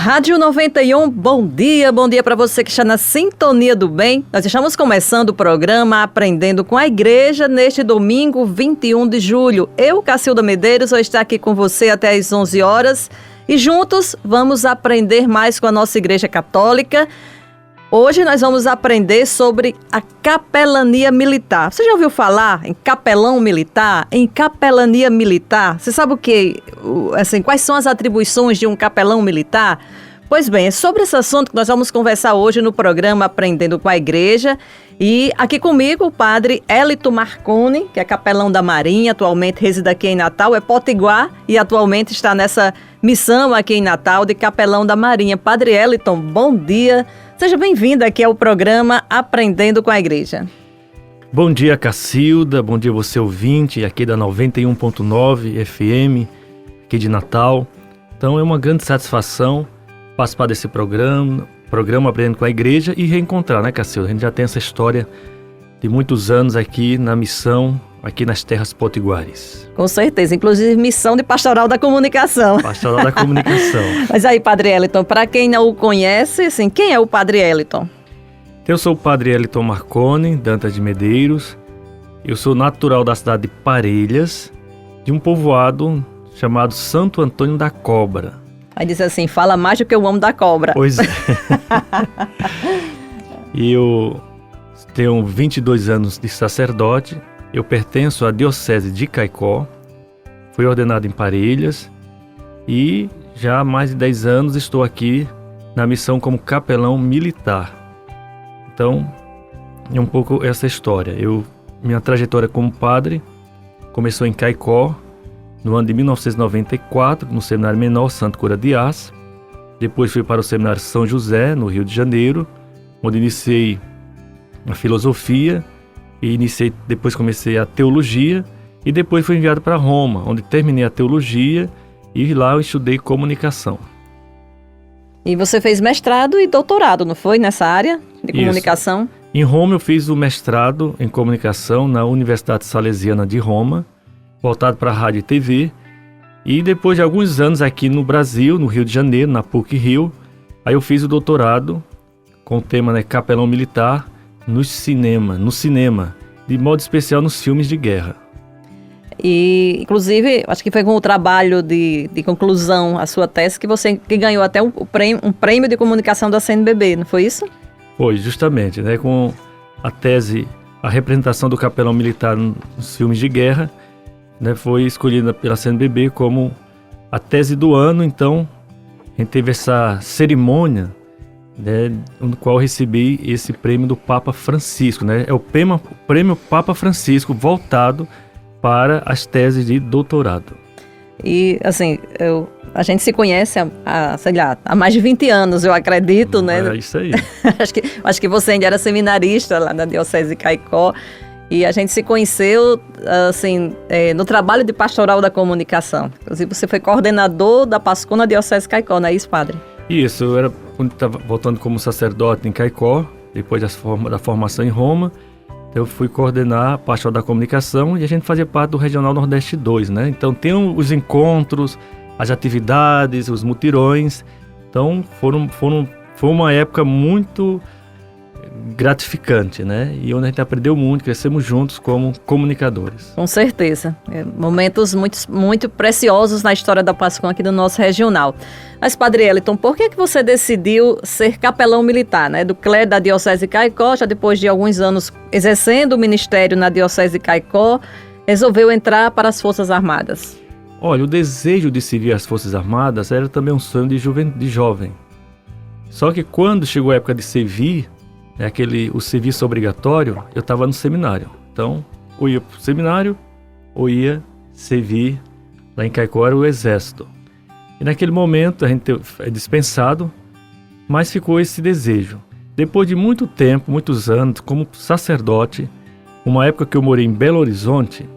Rádio 91, bom dia para você que está na sintonia do bem. Nós estamos começando o programa Aprendendo com a Igreja neste domingo 21 de julho. Eu, Cacilda Medeiros, vou estar aqui com você até às 11 horas e juntos vamos aprender mais com a nossa Igreja Católica. Hoje nós vamos aprender sobre a capelania militar. Você já ouviu falar em capelão militar, em capelania militar? Você sabe o que, assim, quais são as atribuições de um capelão militar? Pois bem, é sobre esse assunto que nós vamos conversar hoje no programa Aprendendo com a Igreja. E aqui comigo o padre Elito Marconi, que é capelão da Marinha, atualmente reside aqui em Natal, é potiguar e atualmente está nessa missão aqui em Natal de capelão da Marinha. Padre Elito, bom dia. Seja bem-vindo aqui ao programa Aprendendo com a Igreja. Bom dia, Cacilda. Bom dia, você ouvinte aqui da 91.9 FM, aqui de Natal. Então é uma grande satisfação participar desse programa Aprendendo com a Igreja e reencontrar, né, Cacilda? A gente já tem essa história de muitos anos aqui na missão, aqui nas terras potiguares. Com certeza, inclusive missão de Pastoral da Comunicação. Pastoral da Comunicação. Mas aí, Padre Elito, para quem não o conhece, assim, quem é o Padre Elito? Eu sou o Padre Elito Marconi, Dantas de Medeiros. Eu sou natural da cidade de Parelhas, de um povoado chamado Santo Antônio da Cobra. Aí diz assim, fala mais do que eu amo da cobra. Pois é. E eu tenho 22 anos de sacerdote. Eu pertenço à Diocese de Caicó, fui ordenado em Parelhas e já há mais de 10 anos estou aqui na missão como capelão militar. Então, é um pouco essa história. Minha trajetória como padre começou em Caicó, no ano de 1994, no Seminário Menor Santo Cura de Ás. Depois fui para o Seminário São José, no Rio de Janeiro, onde iniciei a filosofia. E depois comecei a teologia e depois fui enviado para Roma, onde terminei a teologia e lá eu estudei comunicação. E você fez mestrado e doutorado, não foi, nessa área de comunicação? Isso. Em Roma eu fiz o mestrado em comunicação na Universidade Salesiana de Roma, voltado para a rádio e TV. E depois de alguns anos aqui no Brasil, no Rio de Janeiro, na PUC-Rio, aí eu fiz o doutorado com o tema, né, capelão militar, no cinema, de modo especial nos filmes de guerra. E, inclusive, acho que foi com o trabalho de conclusão, a sua tese, que ganhou até um prêmio de comunicação da CNBB, não foi isso? Foi, justamente, né, com a tese, a representação do capelão militar nos filmes de guerra, né, foi escolhida pela CNBB como a tese do ano. Então, a gente teve essa cerimônia, né, no qual recebi esse prêmio do Papa Francisco, né? É o prêmio Papa Francisco voltado para as teses de doutorado. E, assim, a gente se conhece há mais de 20 anos, eu acredito, né? É isso aí. acho que você ainda era seminarista lá na Diocese de Caicó. E a gente se conheceu, assim, no trabalho de Pastoral da Comunicação. Inclusive, você foi coordenador da PASCOM na Diocese de Caicó, não é isso, padre? Isso, eu era quando estava voltando como sacerdote em Caicó, depois da formação em Roma. Eu fui coordenar a Pastoral da Comunicação e a gente fazia parte do Regional Nordeste 2, né? Então tem os encontros, as atividades, os mutirões. Então foi uma época muito gratificante, né? E onde a gente aprendeu muito, crescemos juntos como comunicadores. Com certeza. Momentos muito preciosos na história da PASCOM aqui do nosso regional. Mas, Padre Elito, por que você decidiu ser capelão militar, né? Do clero da Diocese de Caicó, já depois de alguns anos exercendo o ministério na Diocese de Caicó, resolveu entrar para as Forças Armadas? Olha, o desejo de servir as Forças Armadas era também um sonho de jovem. Só que quando chegou a época de servir, o serviço obrigatório, eu estava no seminário. Então, ou ia para o seminário, ou ia servir lá em Caicó, era o Exército. E naquele momento a gente é dispensado, mas ficou esse desejo. Depois de muito tempo, muitos anos, como sacerdote, uma época que eu morei em Belo Horizonte,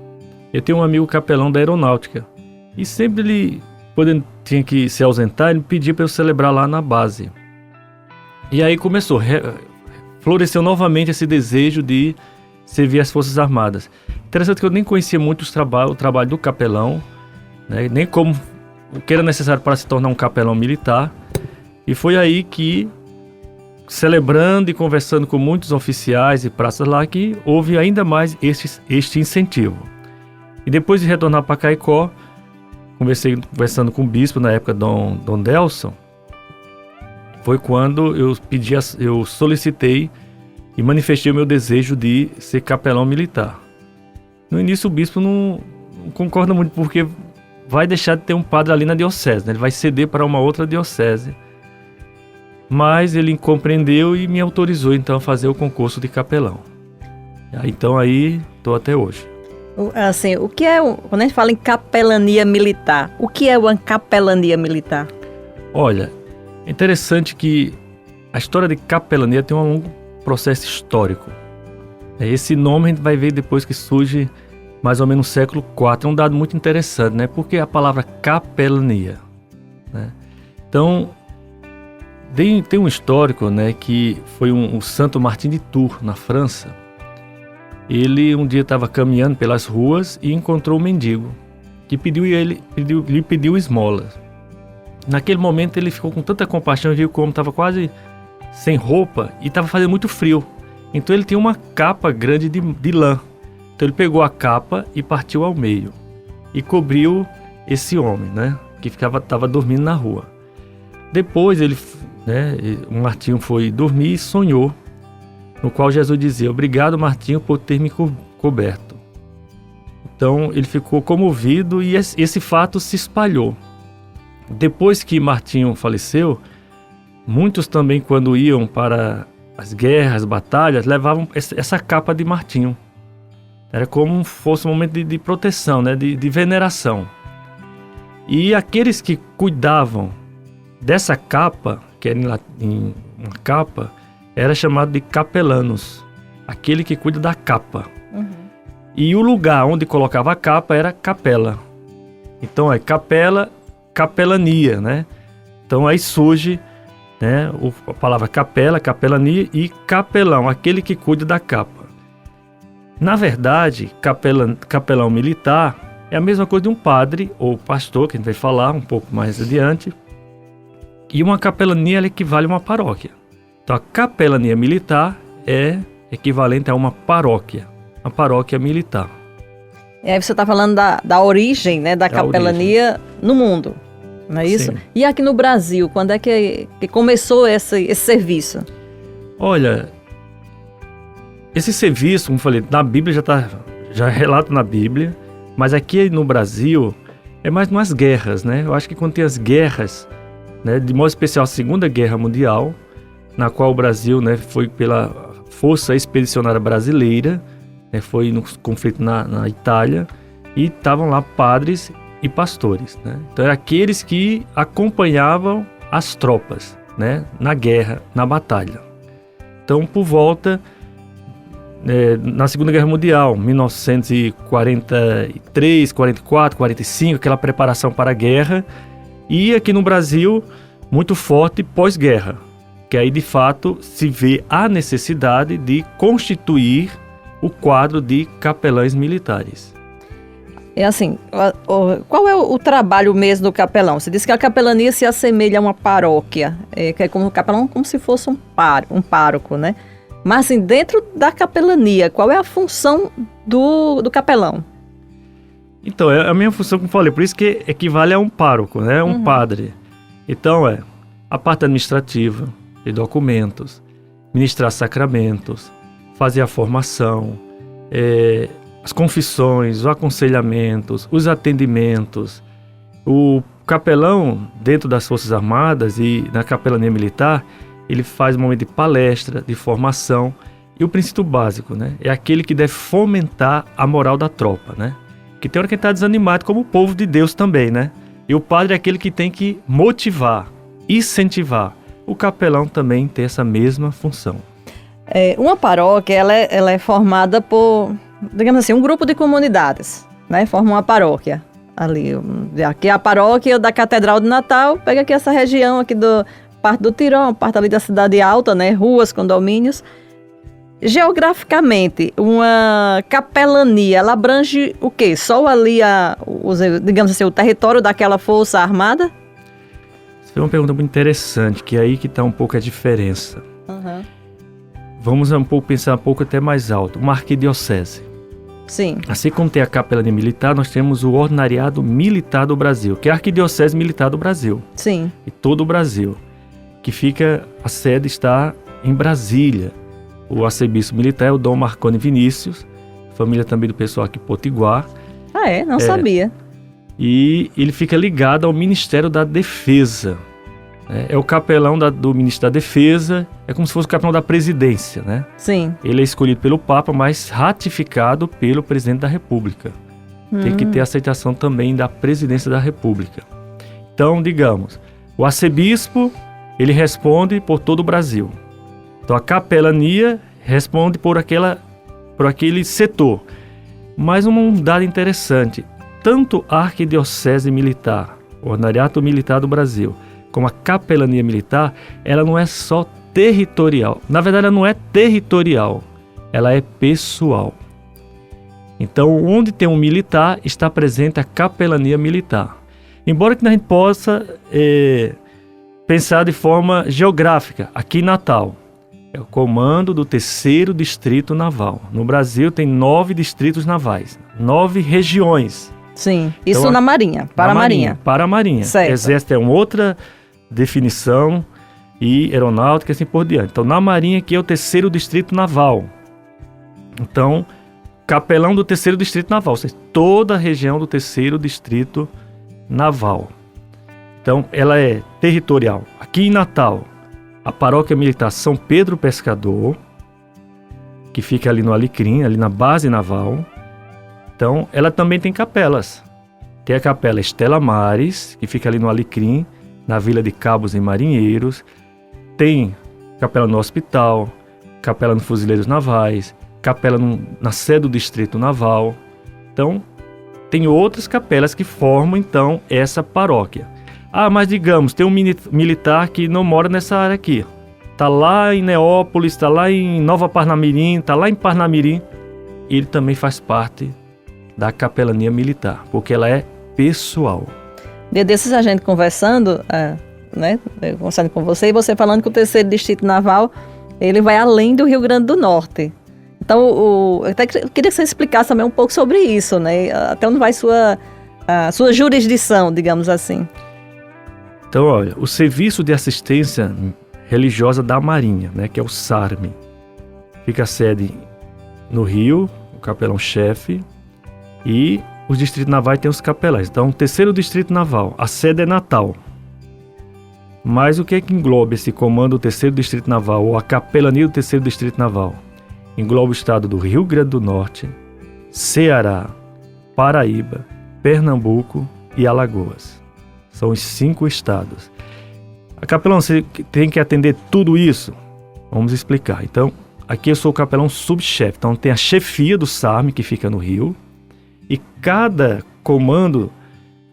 eu tenho um amigo capelão da aeronáutica. E sempre ele, quando ele tinha que se ausentar, ele pedia para eu celebrar lá na base. E aí floresceu novamente esse desejo de servir as Forças Armadas. Interessante que eu nem conhecia muito o trabalho do capelão, né, nem como o que era necessário para se tornar um capelão militar. E foi aí que, celebrando e conversando com muitos oficiais e praças lá, que houve ainda mais este incentivo. E depois de retornar para Caicó, conversando com o bispo na época, Dom Delson, foi quando eu solicitei e manifestei o meu desejo de ser capelão militar. No início o bispo não concorda muito, porque vai deixar de ter um padre ali na diocese, né? Ele vai ceder para uma outra diocese. Mas ele compreendeu e me autorizou então a fazer o concurso de capelão. Então aí estou até hoje. Assim, o que é, quando a gente fala em capelania militar, o que é uma capelania militar? Olha, é interessante que a história de capelania tem um longo processo histórico. Esse nome a gente vai ver depois que surge mais ou menos no século IV. É um dado muito interessante, né? Porque a palavra capelania, né? Então, tem um histórico, né, que foi o Santo Martim de Tours, na França. Ele um dia estava caminhando pelas ruas e encontrou um mendigo que lhe pediu esmola. Naquele momento ele ficou com tanta compaixão e viu como estava quase sem roupa e estava fazendo muito frio. Então ele tinha uma capa grande de lã. Então ele pegou a capa e partiu ao meio e cobriu esse homem, né, que estava dormindo na rua. Depois o Martinho foi dormir e sonhou, no qual Jesus dizia: obrigado, Martinho, por ter me coberto. Então ele ficou comovido e esse fato se espalhou. Depois que Martinho faleceu, muitos também, quando iam para as guerras, batalhas, levavam essa capa de Martinho. Era como fosse um momento de proteção, né, de veneração. E aqueles que cuidavam dessa capa, que era em uma capa, era chamado de capelanos, aquele que cuida da capa. Uhum. E o lugar onde colocava a capa era capela. Então é capela, capelania, né? Então aí surge, né, a palavra capela, capelania, e capelão, aquele que cuida da capa. Na verdade, capelão militar é a mesma coisa de um padre ou pastor, que a gente vai falar um pouco mais adiante. E uma capelania ela equivale a uma paróquia. Então a capelania militar é equivalente a uma paróquia militar. E aí você está falando da origem, né, da capelania no mundo, não é isso? Sim. E aqui no Brasil, quando é que começou esse serviço? Olha, esse serviço, como eu falei, na Bíblia já relata na Bíblia, mas aqui no Brasil é mais nas guerras, né? Eu acho que quando tem as guerras, né, de modo especial a Segunda Guerra Mundial, na qual o Brasil, né, foi pela Força Expedicionária Brasileira, né, foi no conflito na Itália, e estavam lá padres e pastores, né? Então eram aqueles que acompanhavam as tropas, né, na guerra, na batalha. Então, por volta, na Segunda Guerra Mundial, 1943, 44, 45, aquela preparação para a guerra, e aqui no Brasil, muito forte pós-guerra, que aí de fato se vê a necessidade de constituir o quadro de capelães militares. É assim, qual é o trabalho mesmo do capelão? Você disse que a capelania se assemelha a uma paróquia, que é como o capelão como se fosse um pároco, né? Mas assim, dentro da capelania, qual é a função do capelão? Então, é a minha função, como eu falei, por isso que equivale a um pároco, né? Um padre. Então, a parte administrativa, de documentos, ministrar sacramentos, fazer a formação, as confissões, os aconselhamentos, os atendimentos. O capelão, dentro das Forças Armadas e na capelania militar, ele faz um momento de palestra, de formação. E o princípio básico, né, é aquele que deve fomentar a moral da tropa, né? Que tem hora que está desanimado, como o povo de Deus também, né? E o padre é aquele que tem que motivar, incentivar. O capelão também tem essa mesma função. Uma paróquia, ela é formada por, digamos assim, um grupo de comunidades, né? Forma uma paróquia. Ali, aqui é a paróquia da Catedral de Natal, pega aqui essa região aqui parte do Tirol, parte ali da Cidade Alta, né? Ruas, condomínios. Geograficamente, uma capelania, ela abrange o quê? Só ali, digamos assim, o território daquela força armada? Essa é uma pergunta muito interessante, que é aí que está um pouco a diferença. Uhum. Vamos pensar um pouco até mais alto. Uma arquidiocese. Sim. Assim como tem a capelania militar, nós temos o Ordinariado Militar do Brasil, que é a Arquidiocese Militar do Brasil. Sim. E todo o Brasil. A sede está em Brasília. O arcebispo militar é o Dom Marconi Vinícius, família também do pessoal aqui Potiguar. Ah, é? Não sabia. E ele fica ligado ao Ministério da Defesa. É o capelão do Ministério da Defesa, é como se fosse o capelão da presidência, né? Sim. Ele é escolhido pelo Papa, mas ratificado pelo presidente da República. Tem que ter aceitação também da presidência da República. Então, digamos, o arcebispo, ele responde por todo o Brasil. Então, a capelania responde por aquele setor. Mas um dado interessante, tanto a Arquidiocese Militar, o Ordinariado Militar do Brasil, como a capelania militar, ela não é só territorial. Na verdade, ela não é territorial, ela é pessoal. Então, onde tem um militar, está presente a capelania militar. Embora que a gente possa pensar de forma geográfica, aqui em Natal, é o comando do 3º Distrito Naval. No Brasil tem 9 distritos navais, 9 regiões. Sim, isso então, na Marinha, para a Marinha. Para a Marinha. Certo. Exército é uma outra definição e aeronáutica e assim por diante. Então, na Marinha aqui é o 3º Distrito Naval. Então, capelão do 3º Distrito Naval, ou seja, toda a região do 3º Distrito Naval. Então, ela é territorial. Aqui em Natal, a Paróquia Militar São Pedro Pescador, que fica ali no Alecrim, ali na base naval. Então, ela também tem capelas. Tem a capela Estela Maris, que fica ali no Alecrim, na Vila de Cabos e Marinheiros. Tem capela no Hospital, capela no Fuzileiros Navais, capela na sede do Distrito Naval. Então, tem outras capelas que formam, então, essa paróquia. Ah, mas digamos, tem um militar que não mora nessa área aqui. Está lá em Neópolis, está lá em Nova Parnamirim, está lá em Parnamirim. Ele também faz parte da capelania militar, porque ela é pessoal. Dia desses a gente conversando, conversando com você, e você falando que o 3º Distrito Naval, ele vai além do Rio Grande do Norte. Então, eu até queria que você explicasse também um pouco sobre isso, né? Até onde vai a sua jurisdição, digamos assim. Então, olha, o Serviço de Assistência Religiosa da Marinha, né, que é o SARME, fica a sede no Rio, o capelão-chefe, e os distritos navais têm os capelães. Então, o 3º Distrito Naval, a sede é Natal. Mas o que é que engloba esse comando do 3º Distrito Naval, ou a capelania do 3º Distrito Naval? Engloba o estado do Rio Grande do Norte, Ceará, Paraíba, Pernambuco e Alagoas. São os 5 estados. A capelão, você tem que atender tudo isso? Vamos explicar. Então, aqui eu sou o capelão subchefe. Então, tem a chefia do SARME, que fica no Rio. E cada comando,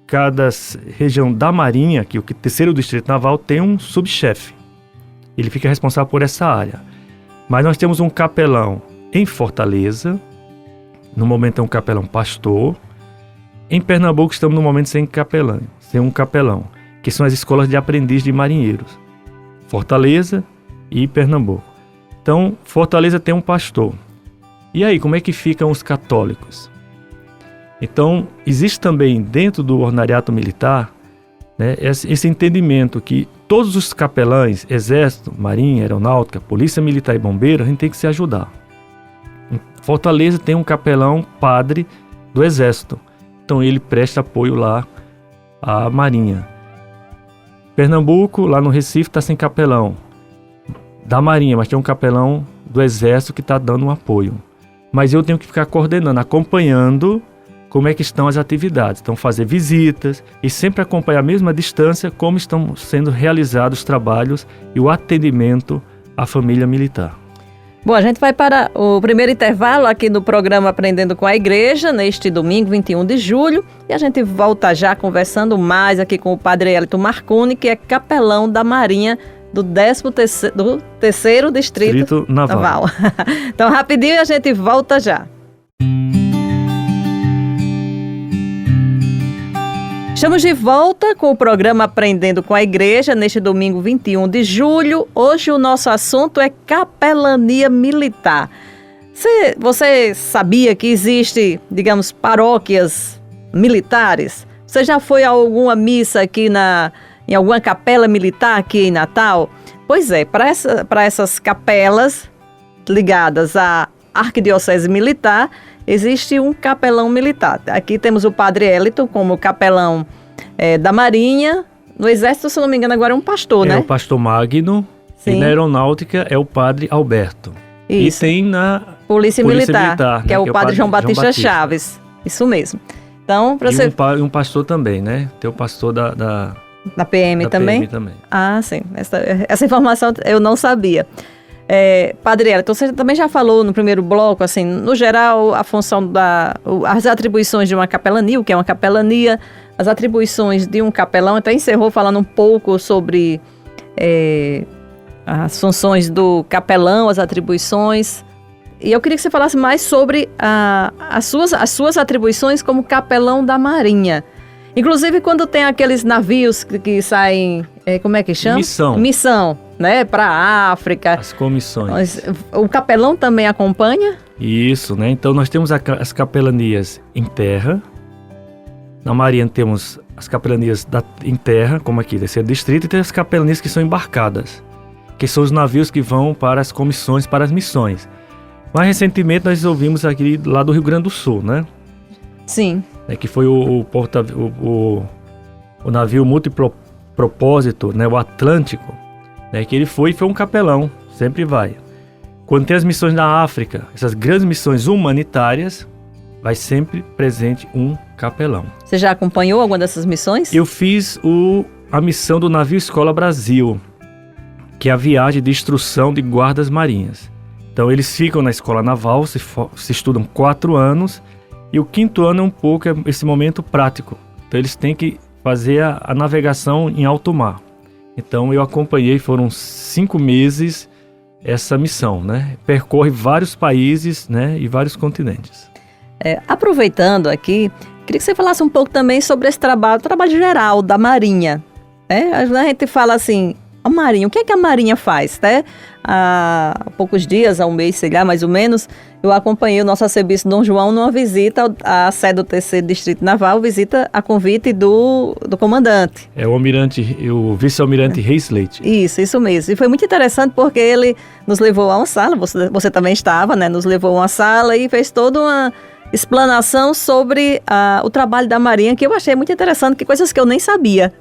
cada região da Marinha, que o 3º Distrito Naval, tem um subchefe. Ele fica responsável por essa área. Mas nós temos um capelão em Fortaleza. No momento é um capelão pastor. Em Pernambuco estamos no momento sem um capelão, que são as escolas de aprendiz de marinheiros. Fortaleza e Pernambuco. Então, Fortaleza tem um pastor. E aí, como é que ficam os católicos? Então, existe também dentro do Ordinariado Militar, né, esse entendimento que todos os capelães, Exército, Marinha, Aeronáutica, Polícia Militar e Bombeiro, a gente tem que se ajudar. Em Fortaleza tem um capelão padre do Exército. Então ele presta apoio lá à Marinha. Pernambuco, lá no Recife, está sem capelão da Marinha, mas tem um capelão do Exército que está dando um apoio. Mas eu tenho que ficar coordenando, acompanhando como é que estão as atividades. Então fazer visitas e sempre acompanhar a mesma distância como estão sendo realizados os trabalhos e o atendimento à família militar. Bom, a gente vai para o primeiro intervalo aqui do programa Aprendendo com a Igreja, neste domingo, 21 de julho. E a gente volta já conversando mais aqui com o Padre Elito Marconi, que é capelão da Marinha do 13º Distrito Naval. Então, rapidinho, a gente volta já. Estamos de volta com o programa Aprendendo com a Igreja, neste domingo 21 de julho. Hoje o nosso assunto é capelania militar. Você sabia que existe, digamos, paróquias militares? Você já foi a alguma missa aqui em alguma capela militar aqui em Natal? Pois é, para essas capelas ligadas à Arquidiocese Militar, existe um capelão militar. Aqui temos o Padre Eliton como capelão da Marinha. No Exército, se não me engano, agora é um pastor, né? É o pastor Magno. Sim. E na Aeronáutica é o Padre Alberto. Isso. E tem na Polícia Militar, né, que é o Padre João Batista Chaves. Isso mesmo. Então, para você... E um pastor também, né? Tem o pastor da PM também? PM também. Ah, sim. Essa informação eu não sabia. Padre Eliton, você também já falou no primeiro bloco, assim, no geral, a função as atribuições de uma capelania, o que é uma capelania, as atribuições de um capelão, até encerrou falando um pouco sobre as funções do capelão, as atribuições. E eu queria que você falasse mais sobre as suas atribuições como capelão da Marinha. Inclusive, quando tem aqueles navios que saem, como é que chama? Missão, né? Para a África. As comissões. O capelão também acompanha? Isso, né? Então, nós temos as capelanias em terra. Na Marinha temos as capelanias em terra, como aqui, desse distrito, e tem as capelanias que são embarcadas, que são os navios que vão para as comissões, para as missões. Mais recentemente, nós ouvimos aqui lá do Rio Grande do Sul, né? Sim. Que foi o navio multipropósito, né, o Atlântico, né, que ele foi um capelão, sempre vai. Quando tem as missões na África, essas grandes missões humanitárias, vai sempre presente um capelão. Você já acompanhou alguma dessas missões? Eu fiz a missão do navio Escola Brasil, que é a viagem de instrução de guardas marinhas. Então eles ficam na escola naval, se estudam 4 anos, e o 5º ano é um pouco esse momento prático. Então eles têm que fazer a navegação em alto mar. Então eu acompanhei, foram 5 meses essa missão, né? Percorre vários países, né, e vários continentes. Aproveitando aqui, queria que você falasse um pouco também sobre esse trabalho geral da Marinha. A gente fala assim, a Marinha, o que é que a Marinha faz, né? Há poucos dias, há um mês, sei lá, mais ou menos, eu acompanhei o nosso arcebispo Dom João numa visita à sede do 3º Distrito Naval, visita a convite do comandante. É o vice-almirante Reis Leite. Isso mesmo. E foi muito interessante porque ele nos levou a uma sala, você também estava, né? Nos levou a uma sala e fez toda uma explanação sobre o trabalho da Marinha, que eu achei muito interessante, que coisas que eu nem sabia.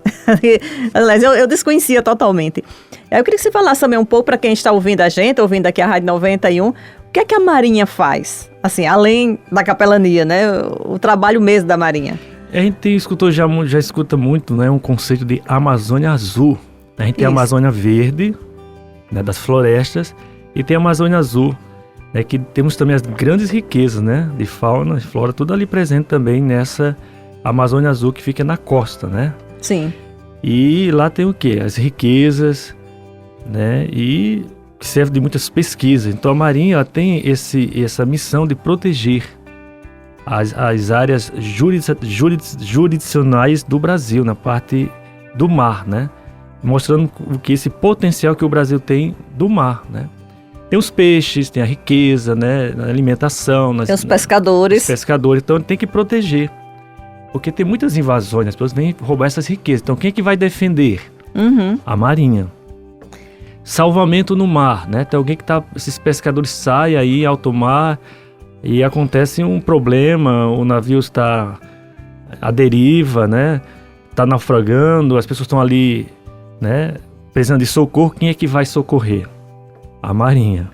Aliás, eu desconhecia totalmente. Eu queria que você falasse também um pouco para quem está ouvindo a gente, ouvindo aqui a Rádio 91, o que é que a Marinha faz? Assim, além da capelania, né? O trabalho mesmo da Marinha. A gente já escuta muito, né, um conceito de Amazônia Azul. A gente tem a Amazônia Verde, né, das florestas, e tem a Amazônia Azul, né, que temos também as grandes riquezas, né, de fauna e flora, tudo ali presente também nessa Amazônia Azul que fica na costa, né? Sim. E lá tem o quê? As riquezas, né, e que serve de muitas pesquisas. Então a Marinha ela tem essa missão de proteger as áreas jurisdicionais do Brasil, na parte do mar, né? Mostrando esse potencial que o Brasil tem do mar, né? Tem os peixes, tem a riqueza, né? Na alimentação. Tem os pescadores. Então tem que proteger. Porque tem muitas invasões, as pessoas vêm roubar essas riquezas. Então quem é que vai defender? A Marinha. Salvamento no mar, né? Tem alguém esses pescadores saem aí em alto mar e acontece um problema, o navio está à deriva, né? Está naufragando, as pessoas estão ali, né? Precisando de socorro, quem é que vai socorrer? A Marinha.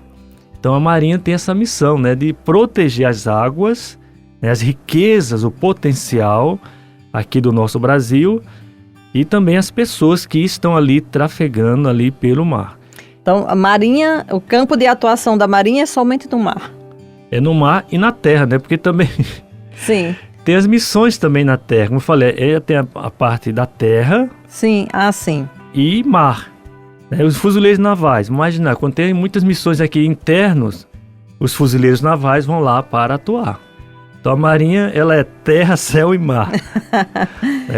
Então a Marinha tem essa missão, né? De proteger as águas, né, as riquezas, o potencial aqui do nosso Brasil e também as pessoas que estão ali trafegando ali pelo mar. Então, a Marinha, o campo de atuação da Marinha é somente no mar. É no mar e na terra, né? Porque também Sim. tem as missões também na terra. Como eu falei, tem a parte da terra. Sim, sim. E mar. Né? Os fuzileiros navais. Imagina, quando tem muitas missões aqui internos, os fuzileiros navais vão lá para atuar. Então, Então a Marinha, ela é terra, céu e mar.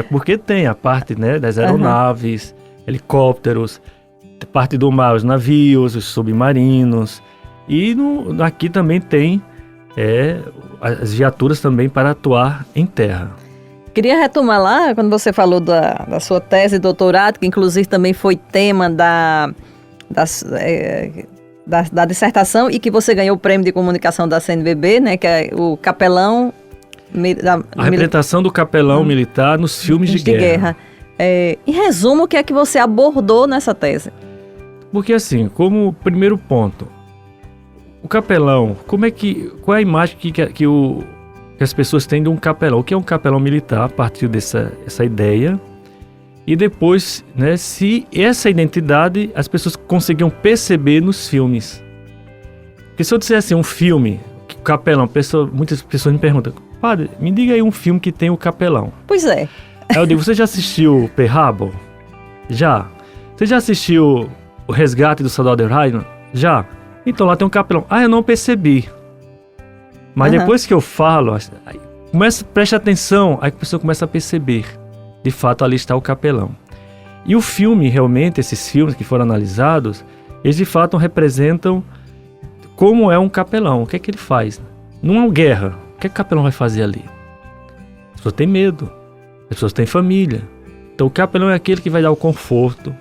Porque tem a parte, né, das aeronaves, helicópteros, parte do mar, os navios, os submarinos. E aqui também tem as viaturas também para atuar em terra. Queria retomar lá, quando você falou da sua tese de doutorado, que inclusive também foi tema da dissertação e que você ganhou o prêmio de comunicação da CNBB, né, que é o capelão... A representação do capelão militar nos filmes de guerra. Em resumo, o que é que você abordou nessa tese? Porque assim, como primeiro ponto, o capelão, qual é a imagem que as pessoas têm de um capelão? O que é um capelão militar a partir dessa ideia? E depois, né, se essa identidade as pessoas conseguiam perceber nos filmes. Porque se eu disser assim, um filme, que o capelão, muitas pessoas me perguntam, padre, me diga aí um filme que tem o capelão. Pois é. Aí eu digo, você já assistiu Pearl Harbor? Já. Você já assistiu O Resgate do Soldado Ryan? Já. Então lá tem um capelão. Ah, eu não percebi. Mas depois que eu falo, preste atenção, aí a pessoa começa a perceber. De fato, ali está o capelão. E o filme, realmente, esses filmes que foram analisados, eles de fato representam como é um capelão. O que é que ele faz? Numa guerra, o que é que o capelão vai fazer ali? As pessoas têm medo, as pessoas têm família. Então o capelão é aquele que vai dar o conforto,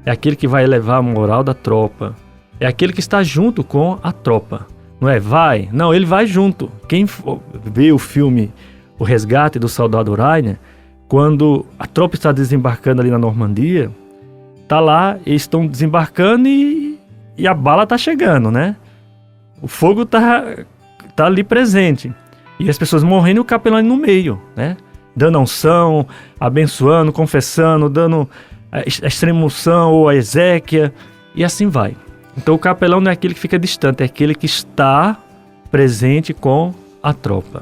é aquele que vai elevar a moral da tropa, é aquele que está junto com a tropa. Não é vai? Não, ele vai junto. Quem vê o filme O Resgate do Soldado Ryan, quando a tropa está desembarcando ali na Normandia, tá lá, eles estão desembarcando e a bala tá chegando, né? O fogo tá ali presente. E as pessoas morrendo e o capelão ali no meio, né? Dando a unção, abençoando, confessando, dando a extrema-unção ou a exéquia, e assim vai. Então o capelão não é aquele que fica distante, é aquele que está presente com a tropa.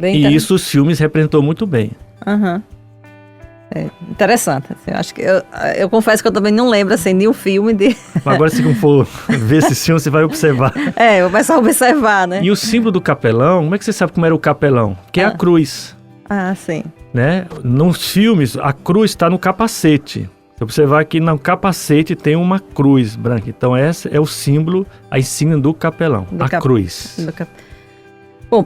E isso os filmes representou muito bem. Interessante. Eu acho que eu confesso que eu também não lembro assim, nenhum filme de... Agora, se for ver esse filme, você vai observar. Vou começar a observar, né? E o símbolo do capelão, como é que você sabe como era o capelão? Que é a cruz. Sim. Né? Nos filmes, a cruz está no capacete. Se observar que no capacete tem uma cruz branca. Então, esse é o símbolo, a insígnia do capelão, cruz. Bom,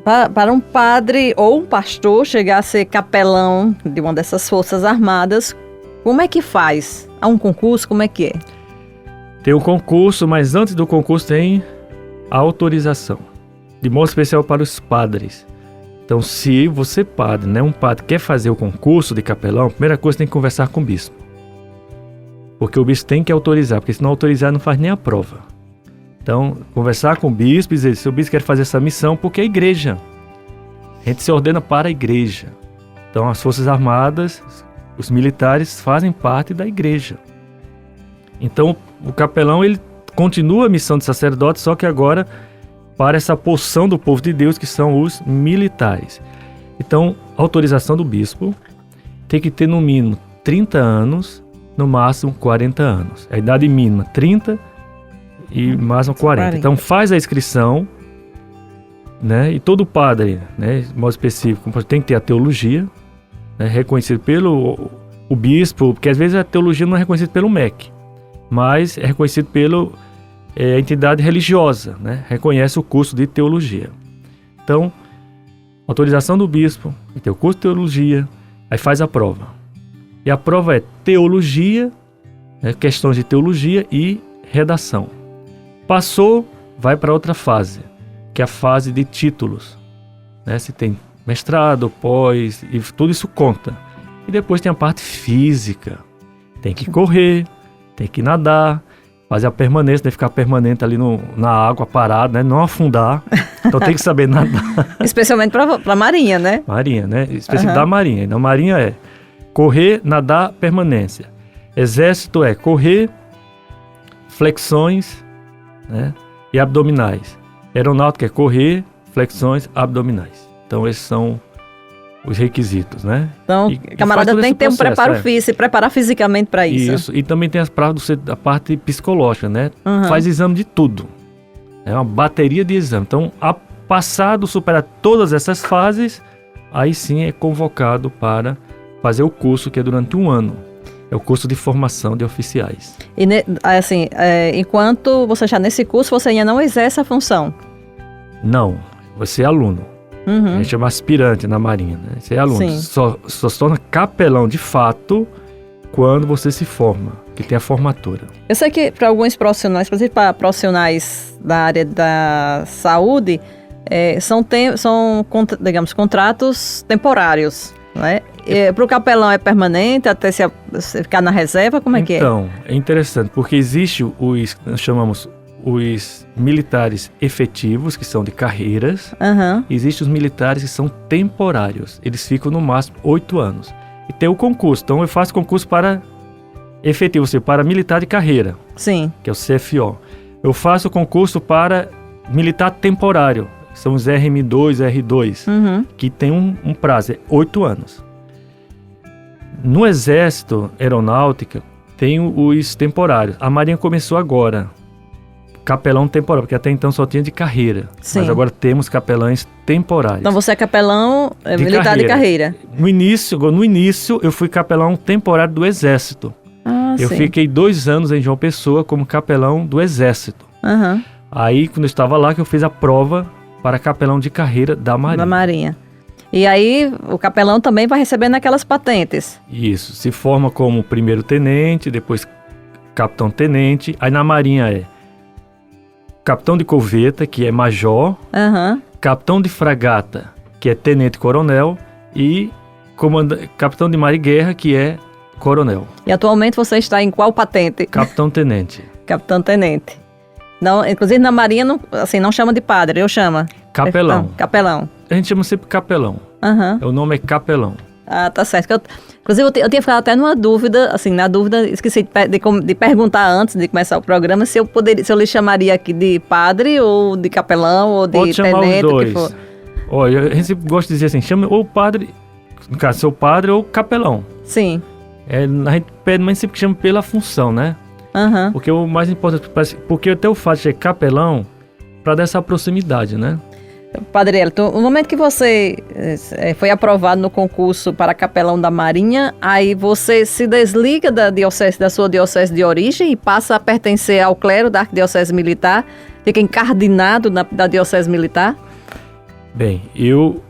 para um padre ou um pastor chegar a ser capelão de uma dessas forças armadas, como é que faz? Há um concurso? Como é que é? Tem um concurso, mas antes do concurso tem a autorização, de modo especial para os padres. Então, se você padre, né, um padre quer fazer o concurso de capelão, a primeira coisa tem que conversar com o bispo. Porque o bispo tem que autorizar, porque se não autorizar não faz nem a prova. Então, conversar com o bispo e dizer, se o bispo quer fazer essa missão, porque é a igreja. A gente se ordena para a igreja. Então, as Forças Armadas, os militares fazem parte da igreja. Então, o capelão, ele continua a missão de sacerdote, só que agora para essa porção do povo de Deus, que são os militares. Então, a autorização do bispo tem que ter no mínimo 30 anos, no máximo 40 anos. A idade mínima 30 e máximo 40. Então faz a inscrição, né? E todo padre, né, de modo específico, tem que ter a teologia, né, reconhecido pelo o bispo, porque às vezes a teologia não é reconhecida pelo MEC, mas é reconhecido pelo a entidade religiosa, né? Reconhece o curso de teologia. Então, autorização do bispo, tem o curso de teologia, aí faz a prova. E a prova é teologia, né, questões de teologia e redação. Passou, vai para outra fase, que é a fase de títulos. Né? Se tem mestrado, pós, e tudo isso conta. E depois tem a parte física. Tem que correr, tem que nadar, fazer a permanência, ficar permanente ali na água parado, né? Não afundar. Então tem que saber nadar. Especialmente para a marinha, né? Marinha, né? Especialmente da marinha. Então marinha é correr, nadar, permanência. Exército é correr, flexões, né? E abdominais. Aeronáutica é correr, flexões, abdominais. Então esses são os requisitos, né? Então, camarada tem que ter um preparo físico, se preparar fisicamente para isso. Isso, e também tem a parte psicológica, né? Faz exame de tudo. É uma bateria de exame. Então, passado, superar todas essas fases, aí sim é convocado para fazer o curso, que é durante 1 ano. É o curso de formação de oficiais. E, assim, enquanto você está nesse curso, você ainda não exerce a função? Não, você é aluno. A gente chama aspirante na Marinha, né? Você é aluno. Sim. Só se torna capelão de fato quando você se forma, que tem a formatura. Eu sei que para alguns profissionais, inclusive para profissionais da área da saúde, são digamos, contratos temporários, né? Para o capelão é permanente até se ficar na reserva? Como é que é? Então, é interessante, porque existe nós chamamos os militares efetivos, que são de carreiras. Existem os militares que são temporários. Eles ficam no máximo 8 anos. E tem o concurso. Então eu faço concurso para efetivo, ou seja, para militar de carreira. Sim. Que é o CFO. Eu faço concurso para militar temporário, que são os RM2, R2, que tem um prazo, é 8 anos. No Exército Aeronáutica tem os temporários. A Marinha começou agora, capelão temporário, porque até então só tinha de carreira. Sim. Mas agora temos capelães temporários. Então você é capelão militar de carreira. No início eu fui capelão temporário do Exército. Eu sim. fiquei 2 anos em João Pessoa como capelão do Exército. Aí, quando eu estava lá, que eu fiz a prova para capelão de carreira da Marinha. Da Marinha. E aí, o capelão também vai recebendo aquelas patentes. Isso. Se forma como primeiro-tenente, depois capitão-tenente. Aí na Marinha é capitão de corveta, que é major. Capitão de fragata, que é tenente-coronel. E capitão de mar e guerra, que é coronel. E atualmente você está em qual patente? Capitão-tenente. Capitão-tenente. Não, inclusive na Marinha não chama de padre, eu chamo. Capelão. Capelão. A gente chama sempre capelão. O nome é capelão. Ah, tá certo. Inclusive eu tinha ficado até numa dúvida, esqueci de perguntar antes de começar o programa se eu lhe chamaria aqui de padre ou de capelão ou de Pode chamar tenente. os dois. Olha, a gente sempre gosta de dizer assim, chama ou padre, no caso, seu padre ou capelão. Sim. A gente pede, mas sempre chama pela função, né? Porque o mais importante, porque até o fato de ser capelão, para dar essa proximidade, né? Padre Elton, no momento que você foi aprovado no concurso para capelão da Marinha, aí você se desliga da sua diocese de origem e passa a pertencer ao clero da Arquidiocese Militar, fica encardinado da diocese militar? Bem,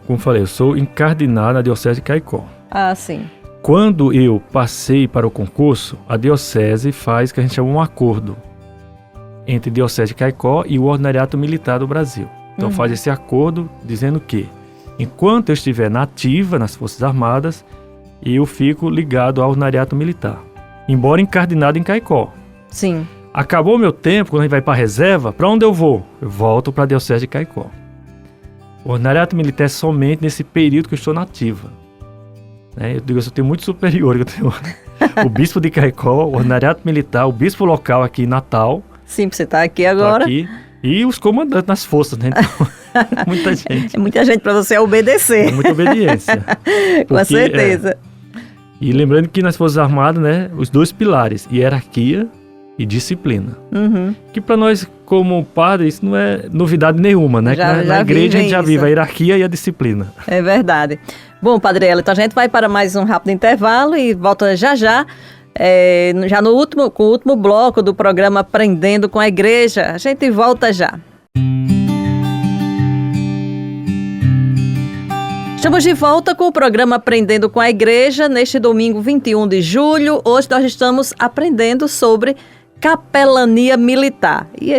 como falei, eu sou encardinado na diocese de Caicó. Ah, sim. Quando eu passei para o concurso, a diocese faz o que a gente chama um acordo entre a diocese de Caicó e o Ordinariato Militar do Brasil. Então faz esse acordo dizendo que, enquanto eu estiver na ativa nas Forças Armadas, eu fico ligado ao Ordinariato Militar, embora encardinado em Caicó. Sim. Acabou meu tempo, quando a gente vai para a reserva, para onde eu vou? Eu volto para a diocese de Caicó. O Ordinariato Militar é somente nesse período que eu estou na ativa. Eu digo, eu tenho muito superior, eu tenho o bispo de Caicó, o Ordinariato Militar, o bispo local aqui em Natal. Sim, você está aqui agora. Aqui, e os comandantes nas forças, né? Então, muita gente. É muita gente para você obedecer. É muita obediência. Com certeza. E lembrando que nas Forças Armadas, né, os 2 pilares, hierarquia e disciplina. Que para nós, como padres, isso não é novidade nenhuma, né? Na igreja a gente já vive a hierarquia e a disciplina. É verdade. Bom, Padre Elton, então a gente vai para mais um rápido intervalo e volta já. Já com o último bloco do programa Aprendendo com a Igreja. A gente volta já. Estamos de volta com o programa Aprendendo com a Igreja, neste domingo 21 de julho. Hoje nós estamos aprendendo sobre capelania militar e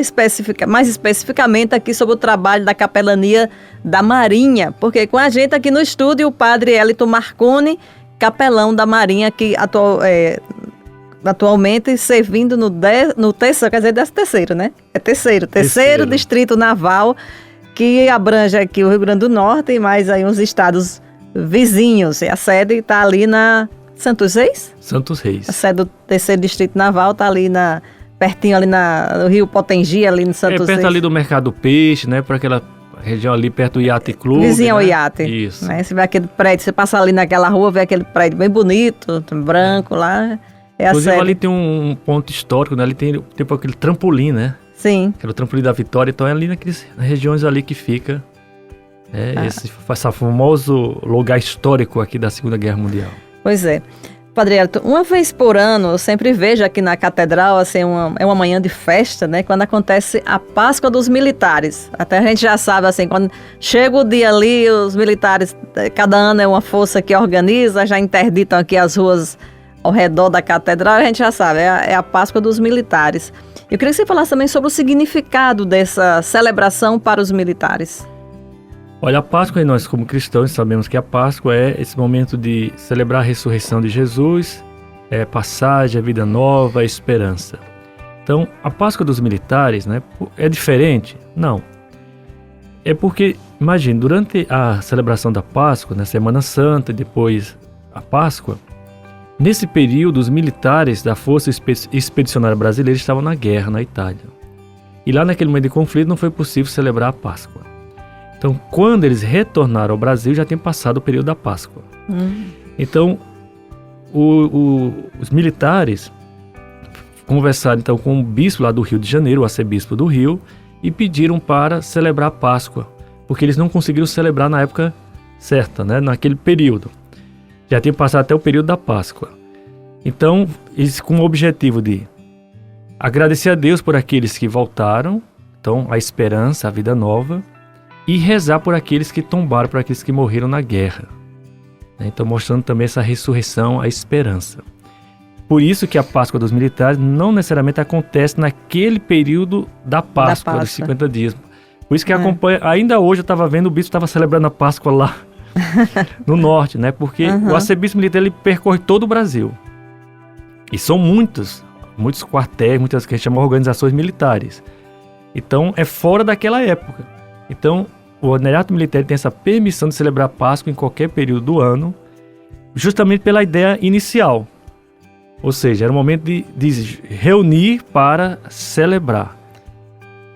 mais especificamente aqui sobre o trabalho da capelania da Marinha, porque com a gente aqui no estúdio o Padre Elton Marconi, capelão da Marinha, que atualmente servindo no terceiro, quer dizer, 13º, né? É terceiro Distrito Naval, que abrange aqui o Rio Grande do Norte e mais aí uns estados vizinhos. E a sede está ali na Santos Reis? Santos Reis. A sede do 3º Distrito Naval está ali pertinho ali no Rio Potengi, ali no Santos Reis. Perto ali do Mercado do Peixe, né? Por aquela região ali perto do Iate Clube. Vizinho ao né? Iate. Isso. Né? Você vê aquele prédio, você passa ali naquela rua, vê aquele prédio bem bonito, branco lá. Inclusive ali tem um ponto histórico, né? Ali tem tipo aquele trampolim, né? Sim. Aquele trampolim da Vitória. Então é ali nas regiões ali que fica Esse famoso lugar histórico aqui da Segunda Guerra Mundial. Pois é. Padre Elton, uma vez por ano, eu sempre vejo aqui na catedral, assim, é uma manhã de festa, né? Quando acontece a Páscoa dos Militares. Até a gente já sabe, assim, quando chega o dia ali, os militares, cada ano é uma força que organiza, já interditam aqui as ruas ao redor da catedral, a gente já sabe, é a Páscoa dos Militares. Eu queria que você falasse também sobre o significado dessa celebração para os militares. Olha, a Páscoa, e nós como cristãos sabemos que a Páscoa é esse momento de celebrar a ressurreição de Jesus, passagem, a vida nova, a esperança. Então, a Páscoa dos militares, né, é diferente? Não. É porque, imagine, durante a celebração da Páscoa, na Semana Santa, depois a Páscoa, nesse período os militares da Força Expedicionária Brasileira estavam na guerra na Itália. E lá naquele momento de conflito não foi possível celebrar a Páscoa. Então, quando eles retornaram ao Brasil, já tinha passado o período da Páscoa. Então, os militares conversaram então com o bispo lá do Rio de Janeiro, o arcebispo do Rio, e pediram para celebrar a Páscoa, porque eles não conseguiram celebrar na época certa, né, naquele período. Já tinha passado até o período da Páscoa. Então, eles com o objetivo de agradecer a Deus por aqueles que voltaram, então a esperança, a vida nova, e rezar por aqueles que tombaram, por aqueles que morreram na guerra. Então, mostrando também essa ressurreição, a esperança. Por isso que a Páscoa dos militares não necessariamente acontece naquele período da Páscoa. Dos 50 dias. Por isso que acompanha, ainda hoje eu estava vendo, o bispo estava celebrando a Páscoa lá no norte, né? Porque o arcebispo militar, ele percorre todo o Brasil. E são muitos quartéis, muitas que a gente chama de organizações militares. Então, é fora daquela época. Então, o Ordinariato Militar tem essa permissão de celebrar a Páscoa em qualquer período do ano, justamente pela ideia inicial. Ou seja, era o momento de reunir para celebrar.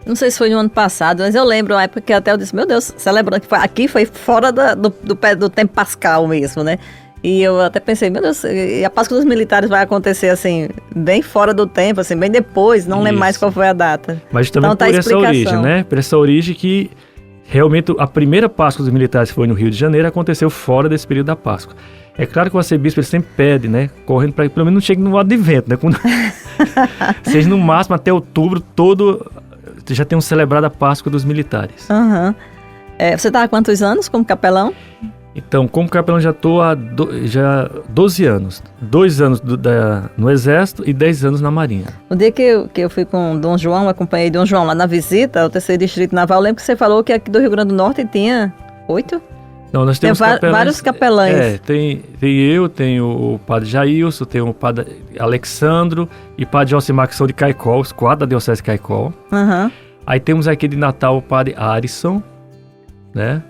Não sei se foi no ano passado, mas eu lembro uma época que até eu disse, meu Deus, celebrando, que aqui foi fora do tempo pascal mesmo, né? E eu até pensei, meu Deus, e a Páscoa dos Militares vai acontecer assim, bem fora do tempo, assim, bem depois, não lembro mais qual foi a data. Mas também então, por essa origem, né? Por essa origem que realmente a primeira Páscoa dos Militares foi no Rio de Janeiro, aconteceu fora desse período da Páscoa. É claro que o arcebispo ele sempre pede, né? Correndo para que pelo menos não chegue no advento, né? Quando seja no máximo até outubro todo já tenham celebrado a Páscoa dos Militares. Você está há quantos anos como capelão? Então, como capelão já estou há 12 anos. 2 anos no Exército e 10 anos na Marinha. No dia que eu fui com Dom João, acompanhei Dom João lá na visita ao 3º Distrito Naval, eu lembro que você falou que aqui do Rio Grande do Norte tinha 8? Não, nós temos vários capelães. Tem o padre Jailson, tem o padre Alexandro e o padre Josimar, que são de Caicó, os 4 da Diocese de Caicó. Aí temos aqui de Natal o padre Arisson, né?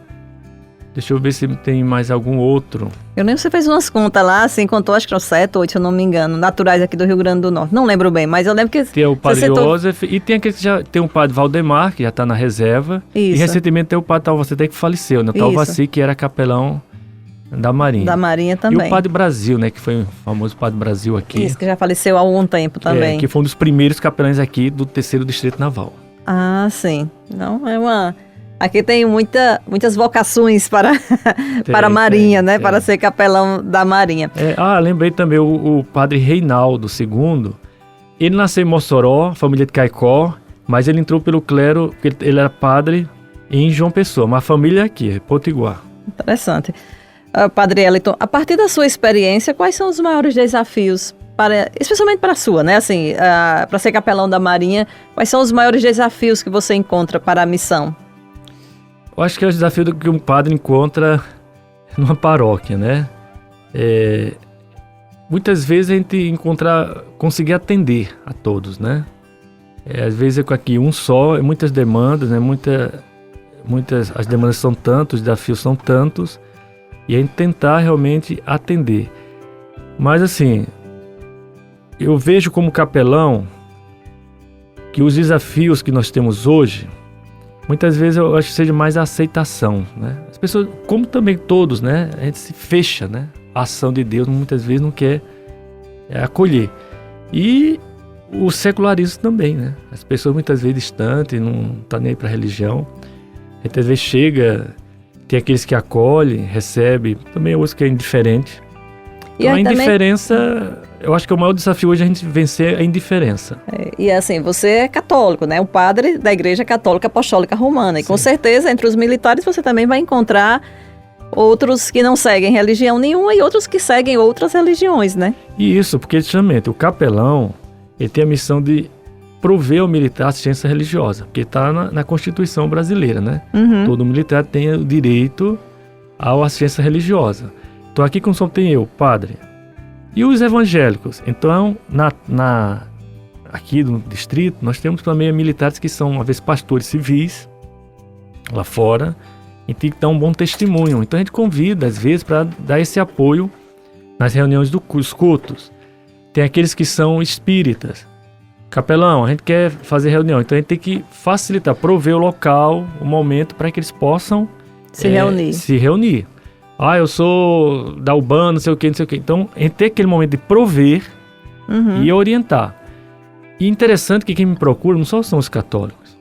Deixa eu ver se tem mais algum outro. Eu lembro que você fez umas contas lá, assim, contou acho que eram 7 ou 8, se eu não me engano, naturais aqui do Rio Grande do Norte. Não lembro bem, mas eu lembro que... Tem o padre Joseph e tem aquele que já tem o padre Valdemar, que já está na reserva. Isso. E recentemente tem o padre Talvaci até que faleceu, né? O Talvaci, que era capelão da Marinha. Da Marinha também. E o padre Brasil, né? Que foi o famoso padre Brasil aqui. Isso, que já faleceu há algum tempo também. Que foi um dos primeiros capelães aqui do 3º Distrito Naval. Ah, sim. Não, é uma... Aqui tem muitas vocações para a Marinha, né? Para ser capelão da Marinha. Lembrei também o padre Reinaldo II. Ele nasceu em Mossoró, família de Caicó, mas ele entrou pelo clero, porque ele era padre em João Pessoa, mas a família é aqui, é Potiguar. Interessante. Padre Elton, a partir da sua experiência, quais são os maiores desafios, especialmente para a sua, né? Assim, para ser capelão da Marinha, quais são os maiores desafios que você encontra para a missão? Eu acho que é o desafio que um padre encontra numa paróquia, né? Muitas vezes a gente conseguir atender a todos, né? Às vezes com aqui um só, muitas demandas, né? As demandas são tantas, os desafios são tantos, e a gente tentar realmente atender. Mas assim, eu vejo como capelão que os desafios que nós temos hoje, muitas vezes eu acho que seja mais a aceitação, né? As pessoas, como também todos, né? A gente se fecha, né? A ação de Deus muitas vezes não quer acolher. E o secularismo também, né? As pessoas muitas vezes distantes, não estão nem aí para a religião. A gente às vezes chega Tem aqueles que acolhem, recebem, também outros que é indiferente. E Então, a aí também- indiferença, eu acho que o maior desafio hoje é a gente vencer a indiferença. E assim, você é católico, né? O padre da Igreja Católica Apostólica Romana. E com certeza, entre os militares, você também vai encontrar outros que não seguem religião nenhuma e outros que seguem outras religiões, né? E isso, porque justamente o capelão, ele tem a missão de prover ao militar assistência religiosa, porque está na Constituição brasileira, né? Todo militar tem o direito à assistência religiosa. Então aqui como só tem eu, padre, e os evangélicos. Então, aqui no distrito, nós temos também militares que são, às vezes, pastores civis, lá fora, e tem que dar um bom testemunho. Então a gente convida, às vezes, para dar esse apoio nas reuniões dos cultos. Tem aqueles que são espíritas. Capelão, a gente quer fazer reunião, então a gente tem que facilitar, prover o local, o momento, para que eles possam Se reunir. Ah, eu sou da Ubana, não sei o que, não sei o que. Então, a gente tem aquele momento de prover e orientar. E interessante que quem me procura não só são os católicos,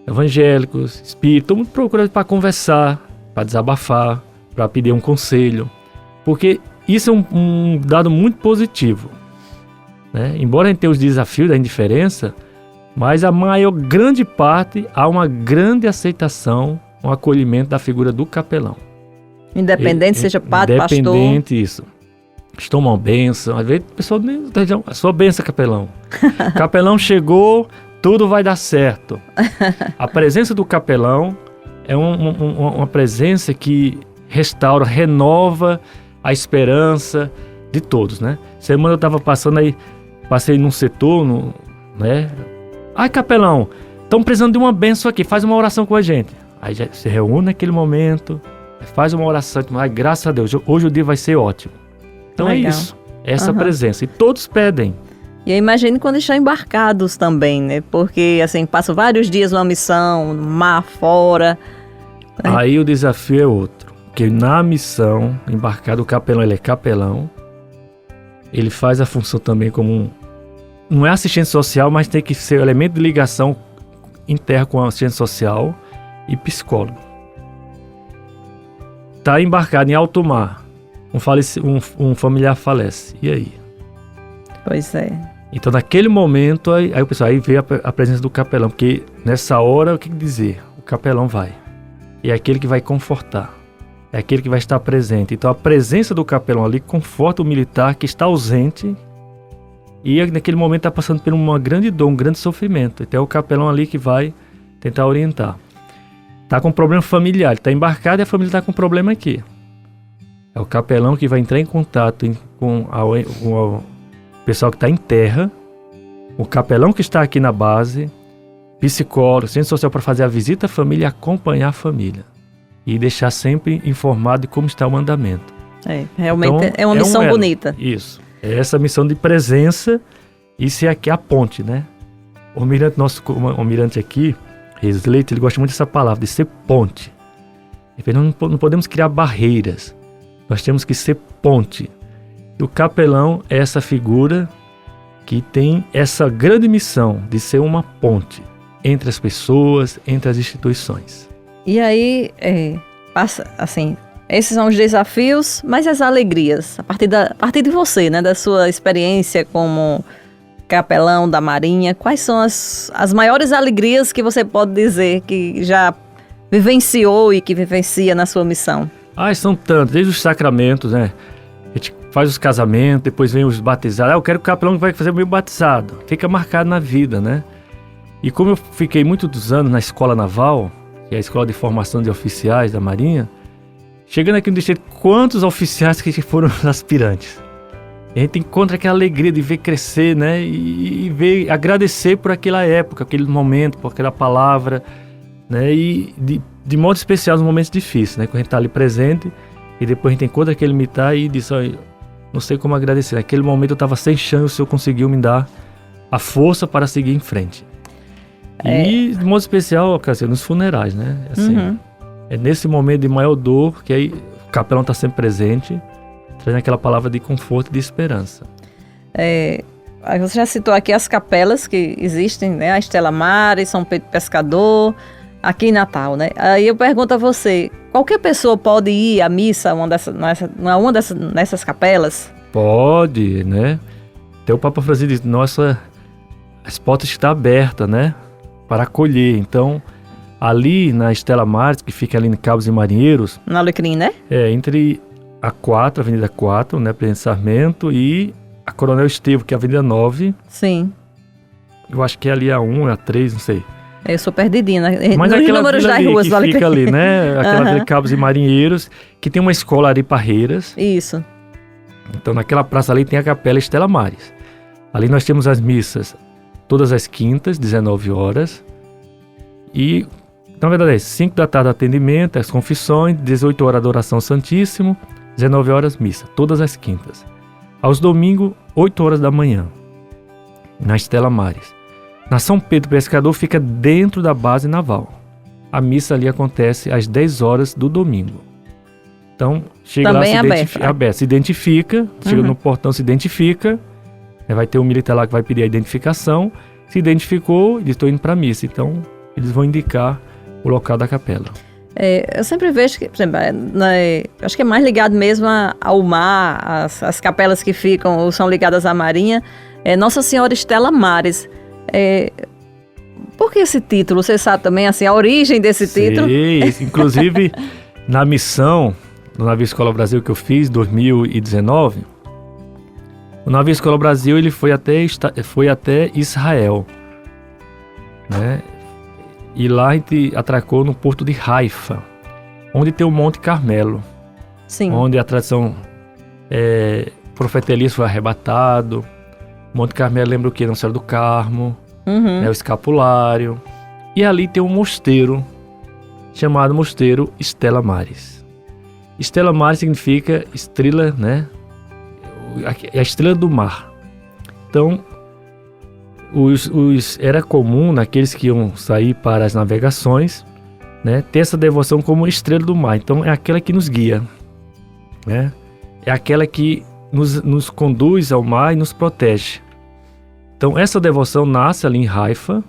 evangélicos, espíritas, todo mundo procura para conversar, para desabafar, para pedir um conselho. Porque isso é um dado muito positivo, né? Embora a gente tenha os desafios da indiferença, mas a grande parte há uma grande aceitação, um acolhimento da figura do capelão. Independente, seja padre, pastor. Independente, isso. Eles tomam bênção. Às vezes o pessoal nem a sua bênção, capelão. Capelão chegou, tudo vai dar certo. A presença do capelão é uma presença que restaura, renova a esperança de todos, né? Semana eu estava passando aí, passei num setor, né? Ai, capelão, estão precisando de uma bênção aqui, faz uma oração com a gente. Aí já se reúne naquele momento, faz uma oração, ai, graças a Deus, hoje o dia vai ser ótimo. Então Legal. É isso, essa presença. E todos pedem. E eu imagino quando estão embarcados também, né? Porque, assim, passam vários dias numa missão, no mar fora. Aí o desafio é outro. Porque na missão, embarcado, o capelão, ele é capelão. Ele faz a função também como não é assistente social, mas tem que ser o elemento de ligação interna com a assistente social e psicólogo. Está embarcado em alto mar, um familiar falece. E aí? Pois é. Então, naquele momento, aí o pessoal, aí veio a presença do capelão, porque nessa hora, o que dizer? O capelão vai. E é aquele que vai confortar. É aquele que vai estar presente. Então, a presença do capelão ali conforta o militar que está ausente e naquele momento está passando por uma grande dor, um grande sofrimento. Então, é o capelão ali que vai tentar orientar. Está com um problema familiar, está embarcado e a família está com um problema aqui. É o capelão que vai entrar em contato com o pessoal que está em terra, o capelão que está aqui na base, psicólogo, centro social para fazer a visita à família e acompanhar a família. E deixar sempre informado de como está o andamento. Realmente então, é uma missão bonita. Isso. É essa missão de presença. Isso é aqui a ponte, né? O almirante, nosso almirante aqui, Reis Leite, ele gosta muito dessa palavra, de ser ponte. Ele não podemos criar barreiras. Nós temos que ser ponte. E o capelão é essa figura que tem essa grande missão de ser uma ponte entre as pessoas, entre as instituições. E aí, passa, assim, esses são os desafios, mas as alegrias, a partir de você, né, da sua experiência como capelão da Marinha, quais são as maiores alegrias que você pode dizer que já vivenciou e que vivencia na sua missão? São tantos, desde os sacramentos, né? A gente faz os casamentos, depois vem os batizados. Eu quero que o capelão vai fazer o meu batizado. Fica marcado na vida, né? E como eu fiquei muitos anos na escola naval, que é a escola de formação de oficiais da Marinha, chegando aqui no distrito, quantos oficiais que foram aspirantes? E a gente encontra aquela alegria de ver crescer, né? E ver, agradecer por aquela época, aquele momento, por aquela palavra, né? E de modo especial nos momentos difíceis, né? Quando a gente está ali presente e depois a gente encontra aquele militar e diz, não sei como agradecer. Naquele momento eu estava sem chance, o senhor conseguiu me dar a força para seguir em frente. E de modo especial, Cássio, nos funerais, né? Assim, é nesse momento de maior dor que aí o capelão está sempre presente, trazendo aquela palavra de conforto e de esperança. Você já citou aqui as capelas que existem, né? A Estela Maris, São Pedro Pescador, Aqui em Natal, né? Aí eu pergunto a você, qualquer pessoa pode ir à missa nessas capelas? Pode, né? Até o Papa Francisco diz, as portas estão abertas, né? Para acolher. Então, ali na Estela Maris, que fica ali em Cabos e Marinheiros... No Alecrim, né? Entre a Avenida 4, né? Presidente Sarmento, e a Coronel Estevo, que é a Avenida 9. Sim. Eu acho que é ali a 1, a 3, não sei. Eu sou perdidinha, né? Mas Nos aquela números vila das ali ruas que fica ali, né? Aquela Vila Cabos e Marinheiros, que tem uma escola ali, Parreiras. Isso. Então, naquela praça ali tem a Capela Estela Maris. Ali nós temos as missas todas as quintas, 19 horas. E, na verdade, 5 da tarde atendimento, as confissões, 18 horas adoração Santíssimo, 19 horas missa, todas as quintas. Aos domingos, 8 horas da manhã, na Estela Maris. Na São Pedro Pescador fica dentro da base naval. A missa ali acontece às 10 horas do domingo. Então, chega também lá, aberto, se identifica, chega no portão, se identifica, vai ter um militar lá que vai pedir a identificação, se identificou, diz, estou indo para a missa. Então, eles vão indicar o local da capela. Eu sempre vejo que, por exemplo, acho que é mais ligado mesmo ao mar, as capelas que ficam ou são ligadas à Marinha, Nossa Senhora Estela Maris. Por que esse título? Você sabe também assim, a origem desse título? Inclusive, na missão do Navio Escola Brasil que eu fiz, 2019, o Navio Escola Brasil ele foi até Israel, né? E lá a gente atracou no porto de Haifa, onde tem o Monte Carmelo. Sim. Onde a tradição o profeta Elias foi arrebatado. Monte Carmelo lembra o que? Nossa Senhora do Carmo, o escapulário. E ali tem um mosteiro, chamado Mosteiro Estela Maris. Estela Maris significa estrela, né? É a estrela do mar. Então, era comum naqueles que iam sair para as navegações, né, ter essa devoção como estrela do mar. Então, é aquela que nos guia, né? É aquela que nos conduz ao mar e nos protege. Então, essa devoção nasce ali em Haifa,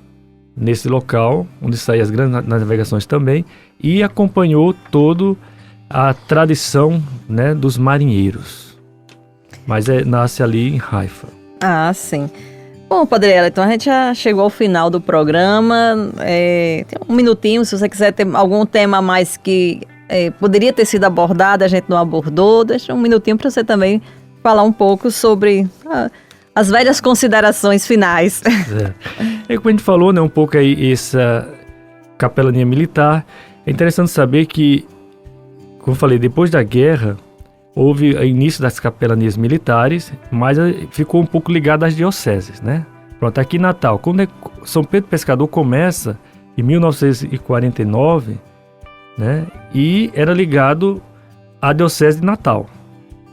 nesse local, onde saem as grandes navegações também, e acompanhou toda a tradição, né, dos marinheiros. Mas nasce ali em Haifa. Ah, sim. Bom, Padre Hélio, então a gente já chegou ao final do programa. Tem um minutinho, se você quiser ter algum tema a mais que poderia ter sido abordado, a gente não abordou. Deixa um minutinho para você também falar um pouco sobre as velhas considerações finais. Como a gente falou, né, um pouco aí essa capelania militar. É interessante saber que, como eu falei, depois da guerra, houve o início das capelanias militares, mas ficou um pouco ligado às dioceses, né? Pronto, aqui em Natal, quando São Pedro Pescador começa, em 1949, né? E era ligado à diocese de Natal,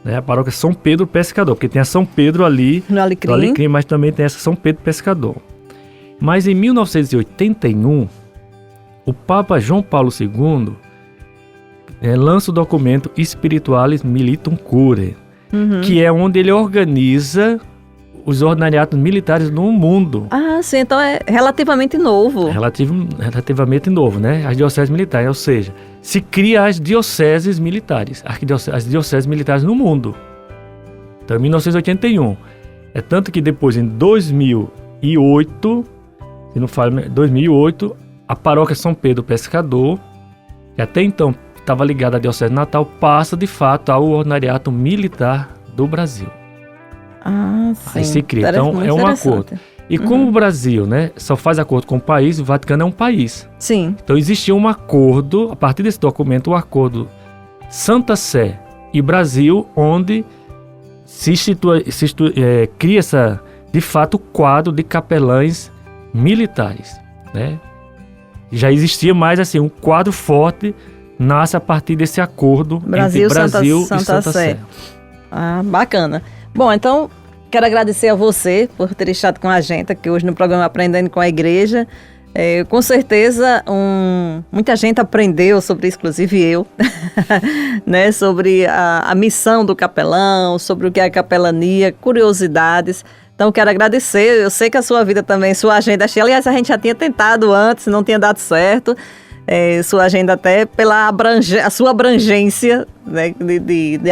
né? A paróquia São Pedro Pescador, porque tem a São Pedro ali, no Alecrim, mas também tem essa São Pedro Pescador. Mas em 1981, o Papa João Paulo II lança o documento Spiritualis Militum Curae, que é onde ele organiza os ordinariatos militares no mundo. Ah, sim, então é relativamente novo. Relativamente novo, né? As dioceses militares, ou seja, se cria as dioceses militares, as dioceses militares no mundo. Então, em 1981. É tanto que depois, em 2008, se não falo, 2008, a paróquia São Pedro Pescador, que até então estava ligada à Diocese de Natal, passa de fato ao Ordinariato Militar do Brasil. Ah, sim. Aí se cria. Então é um acordo. E como o Brasil, né, só faz acordo com o país, o Vaticano é um país. Sim. Então existia um acordo, a partir desse documento, o acordo Santa Sé e Brasil, onde cria de fato, o quadro de capelães militares, né? Já existia mais assim, um quadro forte nasce a partir desse acordo entre Brasil e Santa Sé. Ah, bacana. Bom, então, quero agradecer a você por ter estado com a gente aqui hoje no programa Aprendendo com a Igreja. Com certeza, muita gente aprendeu sobre isso, inclusive eu, né, sobre a missão do capelão, sobre o que é a capelania, curiosidades. Então, quero agradecer. Eu sei que a sua vida também, sua agenda cheia. Aliás, a gente já tinha tentado antes, não tinha dado certo. sua agenda até pela a sua abrangência, né,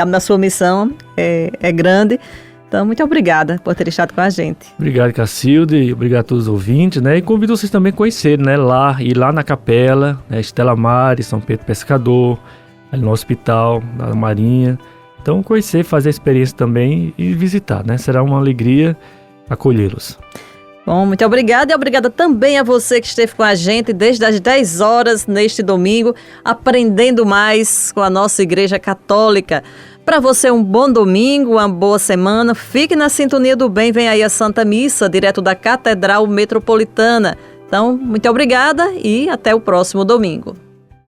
na sua missão é grande. Então, muito obrigada por ter estado com a gente. Obrigado, Cacilda, e obrigado a todos os ouvintes, né? E convido vocês também a conhecerem, né? Ir lá na capela, né? Estela Maris, São Pedro Pescador, ali no hospital, na Marinha. Então, conhecer, fazer a experiência também e visitar, né? Será uma alegria acolhê-los. Bom, muito obrigada e obrigada também a você que esteve com a gente desde as 10 horas neste domingo, aprendendo mais com a nossa Igreja Católica. Para você, um bom domingo, uma boa semana. Fique na sintonia do bem. Vem aí a Santa Missa, direto da Catedral Metropolitana. Então, muito obrigada e até o próximo domingo.